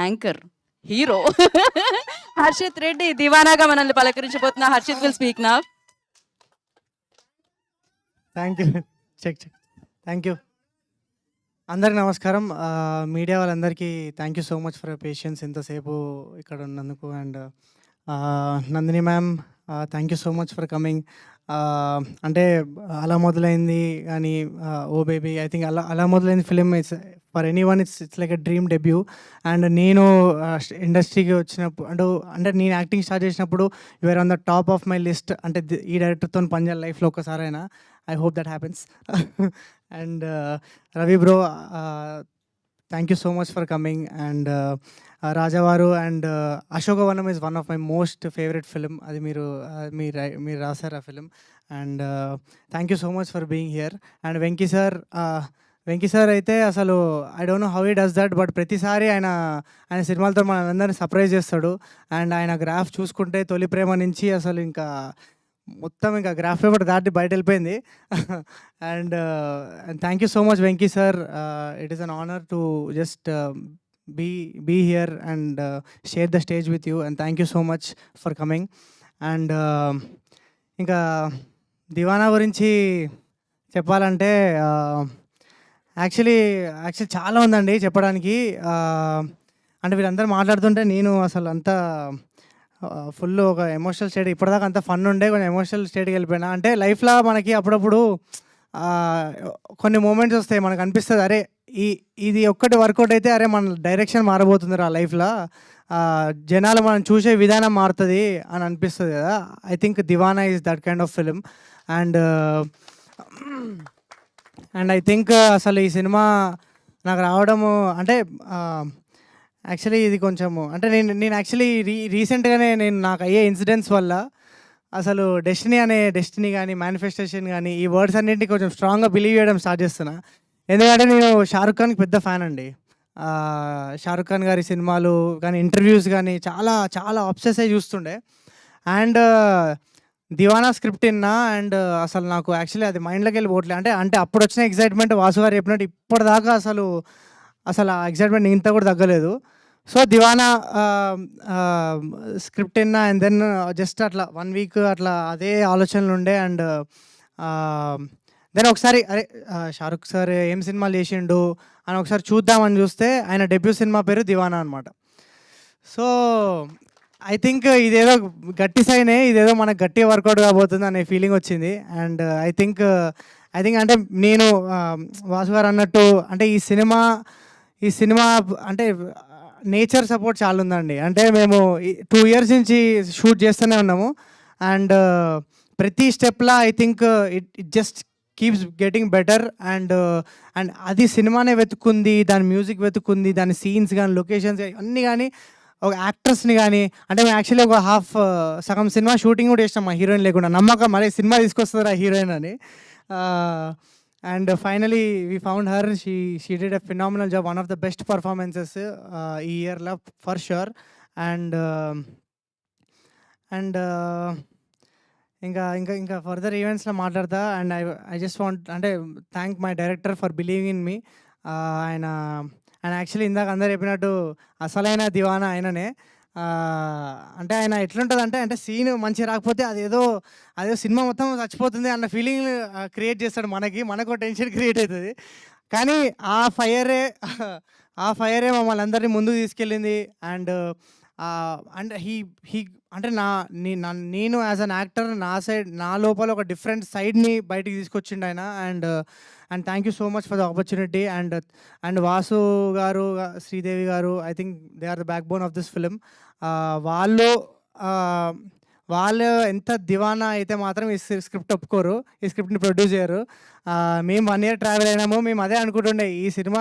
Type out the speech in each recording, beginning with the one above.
Anchor, hero Harshith Reddy దివానాగా మనల్ని పలకరించబోతున్న. Harshith will speak now. Thank you. Check check. Thank you. అందరికి నమస్కారం. మీడియా వాళ్ళందరికీ thank you so much for patience ఇంతసేపు ఇక్కడ ఉన్నందుకు. And Nandini ma'am, thank you so much for coming. అంటే అలా మొదలైంది కానీ ఓ బేబీ, ఐ థింక్ అలా మొదలైంది film. It's for anyone it's like a dream debut. And నేను ఇండస్ట్రీకి వచ్చినప్పుడు అంటే నేను యాక్టింగ్ స్టార్ట్ చేసినప్పుడు you're on the top of my list. అంటే ఈ డైరెక్టర్తో పనిచేయాలి లైఫ్లో ఒక్కసారైనా. I hope that happens. And Ravi bro, thank you so much for coming. And Rajavaru and Ashokavanam is one of my most favorite film. Adi meer rasara film. And thank you so much for being here. And Venki sir అయితే అసలు I don't know how he does that, but ప్రతిసారి ఆయన సినిమాలతో మనందరినీ surprise చేస్తాడు. And ఆయన graph చూసుకుంటే తొలి ప్రేమ నుంచి అసలు ఇంకా మొత్తం ఇంకా గ్రాఫ్ పేపర్ దాటి బయట వెళ్ళిపోయింది. And thank you so much Venky sir. It is an honour to just be here and share the stage with you. And thank you so much for coming. And ఇంకా దివానా గురించి చెప్పాలంటే యాక్చువల్లీ చాలా ఉందండి చెప్పడానికి. అంటే వీళ్ళందరూ మాట్లాడుతుంటే నేను అసలు అంతా ఫుల్ ఒక ఎమోషనల్ స్టేట్, ఇప్పటిదాకా అంత ఫన్ ఉండే కొంచెం ఎమోషనల్ స్టేట్కి వెళ్ళిపోయినా. అంటే లైఫ్లో మనకి అప్పుడప్పుడు కొన్ని మూమెంట్స్ వస్తాయి, మనకు అనిపిస్తుంది అరే ఇది ఒక్కటి వర్కౌట్ అయితే అరే మన డైరెక్షన్ మారబోతుంది ఆ లైఫ్లో, జనాలు మనం చూసే విధానం మారుతుంది అని అనిపిస్తుంది కదా. I think Diwana is that kind of film. And I think అసలు ఈ సినిమా నాకు రావడము అంటే యాక్చువల్లీ ఇది కొంచెము అంటే నేను యాక్చువల్లీ రీసెంట్గానే నాకు అయ్యే ఇన్సిడెంట్స్ వల్ల అసలు డెస్టినీ కానీ మేనిఫెస్టేషన్ కానీ ఈ వర్డ్స్ అన్నింటినీ కొంచెం స్ట్రాంగ్గా బిలీవ్ చేయడం స్టార్ట్ చేస్తున్నా. ఎందుకంటే నేను షారుఖ్ ఖాన్కి పెద్ద ఫ్యాన్ అండి. షారుఖ్ ఖాన్ గారి సినిమాలు కానీ ఇంటర్వ్యూస్ కానీ చాలా చాలా అబ్సెస్ అయ్యి చూస్తుండే. అండ్ దివానా స్క్రిప్ట్ విన్నా అండ్ అసలు నాకు యాక్చువల్లీ అది మైండ్లోకి వెళ్ళిపోవట్లేదు. అంటే అప్పుడు వచ్చిన ఎగ్జైట్మెంట్ వాసు గారు చెప్పినట్టు ఇప్పటిదాకా అసలు ఆ ఎగ్జైట్మెంట్ ఇంత కూడా తగ్గలేదు. సో దివానా స్క్రిప్ట్ విన్నా అండ్ దెన్ జస్ట్ అట్లా 1 వీక్ అట్లా అదే ఆలోచనలు ఉండే. అండ్ దెన్ ఒకసారి అరే షారుఖ్ సార్ ఏం సినిమాలు చేసిండు అని ఒకసారి చూద్దామని చూస్తే ఆయన డెబ్యూ సినిమా పేరు దివానా అనమాట. సో ఐ థింక్ ఇదేదో గట్టి సైనే, ఇదేదో మనకు గట్టి వర్కౌట్ కాబోతుంది అనే ఫీలింగ్ వచ్చింది. అండ్ ఐ థింక్ అంటే నేను వాసు గారు అన్నట్టు అంటే ఈ సినిమా అంటే నేచర్ సపోర్ట్ చాలా ఉందండి. అంటే మేము 2 years నుంచి షూట్ చేస్తూనే ఉన్నాము. అండ్ ప్రతి స్టెప్లా I think it just keeps getting better. And అది సినిమానే వెతుక్కుంది, దాని మ్యూజిక్ వెతుక్కుంది, దాని సీన్స్ కానీ లొకేషన్స్ అన్నీ కానీ ఒక యాక్టర్స్ని కానీ. అంటే మేము యాక్చువల్లీ ఒక సగం సినిమా షూటింగ్ కూడా చేసినాం మా హీరోయిన్ లేకుండా, నమ్మకం మళ్ళీ సినిమా తీసుకొస్తారా హీరోయిన్ అని. And finally we found her. She did a phenomenal job, one of the best performances ఈ ఇయర్లో ఫర్ షూర్. అండ్ ఇంకా ఫర్దర్ ఈవెంట్స్లో మాట్లాడతా. అండ్ ఐ జస్ట్ వాంట్ అంటే thank my director for believing in me. ఆయన actually ఇందాక అందరు చెప్పినట్టు అసలైన దివానా ఆయననే. అంటే ఆయన ఎట్లుంటుంది అంటే సీన్ మంచిగా రాకపోతే అదేదో సినిమా మొత్తం చచ్చిపోతుంది అన్న ఫీలింగ్ క్రియేట్ చేస్తాడు మనకు టెన్షన్ క్రియేట్ అవుతుంది. కానీ ఆ ఫైరే మమ్మల్ని అందరినీ ముందుకు తీసుకెళ్ళింది. అండ్ హీ అంటే నేను యాజ్ అన్ యాక్టర్ నా లోపల ఒక డిఫరెంట్ సైడ్ని బయటికి తీసుకొచ్చిండు ఆయన. And thank you so much for the opportunity. And Vasu garu, Sridevi garu, I think they are the backbone of this film. వాళ్ళు ఎంత దివానా అయితే మాత్రం ఈ స్క్రిప్ట్ ఒప్పుకోరు, ఈ స్క్రిప్ట్ని ప్రొడ్యూస్ చేయరు. మేము 1 year ట్రావెల్ అయినాము, మేము అదే అనుకుంటుండే ఈ సినిమా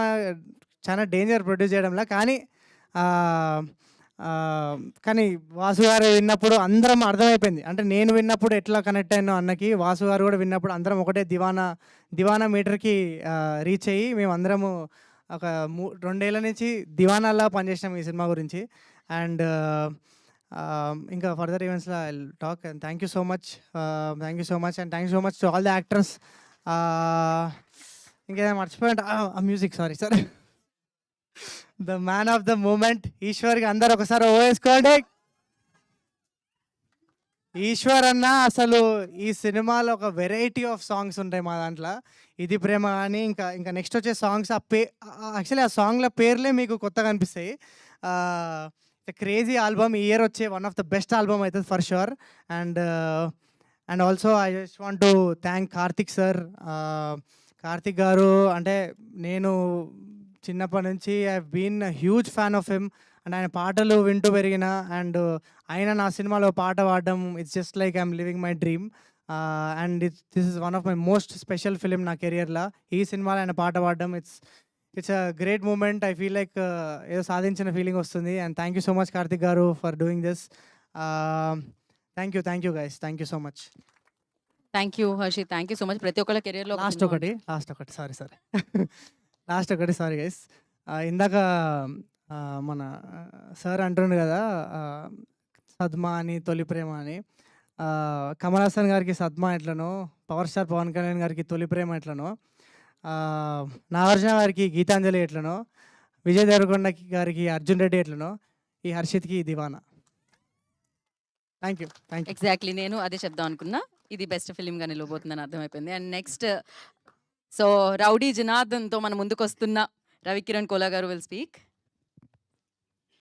చాలా డేంజర్ ప్రొడ్యూస్ చేయడంలో. కానీ వాసు గారు విన్నప్పుడు అందరం అర్థమైపోయింది. అంటే నేను విన్నప్పుడు ఎట్లా కనెక్ట్ అయినా అన్నకి, వాసు గారు కూడా విన్నప్పుడు అందరం ఒకటే దివానా మీటర్కి రీచ్ అయ్యి మేము అందరము ఒక 2 ఏళ్ళ నుంచి దివానాలా పనిచేసినాం ఈ సినిమా గురించి. అండ్ ఇంకా ఫర్దర్ ఈవెంట్స్లో I talk. And thank you so much and thank you so much to all the actors. ఇంకేదైనా మర్చిపోయింట music, sorry sir. The man of the moment ఈశ్వర్కి అందరు ఒకసారి ఓ వేసుకోండి. ఈశ్వర్ అన్న అసలు ఈ సినిమాలో ఒక వెరైటీ ఆఫ్ సాంగ్స్ ఉంటాయి మా దాంట్లో. ఇది ప్రేమ కానీ ఇంకా ఇంకా నెక్స్ట్ వచ్చే సాంగ్స్ యాక్చువల్లీ ఆ సాంగ్ల పేర్లే మీకు కొత్తగా అనిపిస్తాయి. క్రేజీ ఆల్బమ్ ఈ ఇయర్ వచ్చే one of the best album అవుతుంది for sure. And and also I just want to thank Karthik sir. Karthik garu అంటే నేను చిన్నప్పటి నుంచి I been huge fan of him. And ఆయన పాటలు వింటూ పెరిగిన. అండ్ ఆయన నా సినిమాలో పాట పాడడం it's just like I'm living my dream. And this is one of my most special film నా కెరియర్లో. ఈ సినిమాలో ఆయన పాట పాడడం it's a great moment. I feel like ఏదో సాధించిన ఫీలింగ్ వస్తుంది. And thank you so much Karthik garu for doing this. Thank you guys, thank you so much. Thank you Harshith, thank you so much. ప్రతి ఒక్కళ్ళ కెరియర్లో లాస్ట్ ఒకటి సారీ గైస్. ఇందాక మన sir అంటుండు కదా సద్మా అని తొలి ప్రేమ అని. కమల్ హాసన్ గారికి సద్మా ఎట్లనో, పవర్ స్టార్ పవన్ కళ్యాణ్ గారికి తొలి ప్రేమ ఎట్లనో, నాగార్జున గారికి గీతాంజలి ఎట్లనో, విజయ్ దేవరకొండ గారికి అర్జున్ రెడ్డి ఎట్లనో, ఈ హర్షిత్కి దివానా. Thank you. ఎగ్జాక్ట్లీ, నేను అదే చెప్దాం అనుకున్నా. ఇది బెస్ట్ ఫిలింగా నిలవబోతుందని అర్థమైపోయింది. అండ్ నెక్స్ట్ సో రౌడీ జనార్దన్తో మన ముందుకు వస్తున్న రవికిరణ్ కోలా గారు విల్ స్పీక్.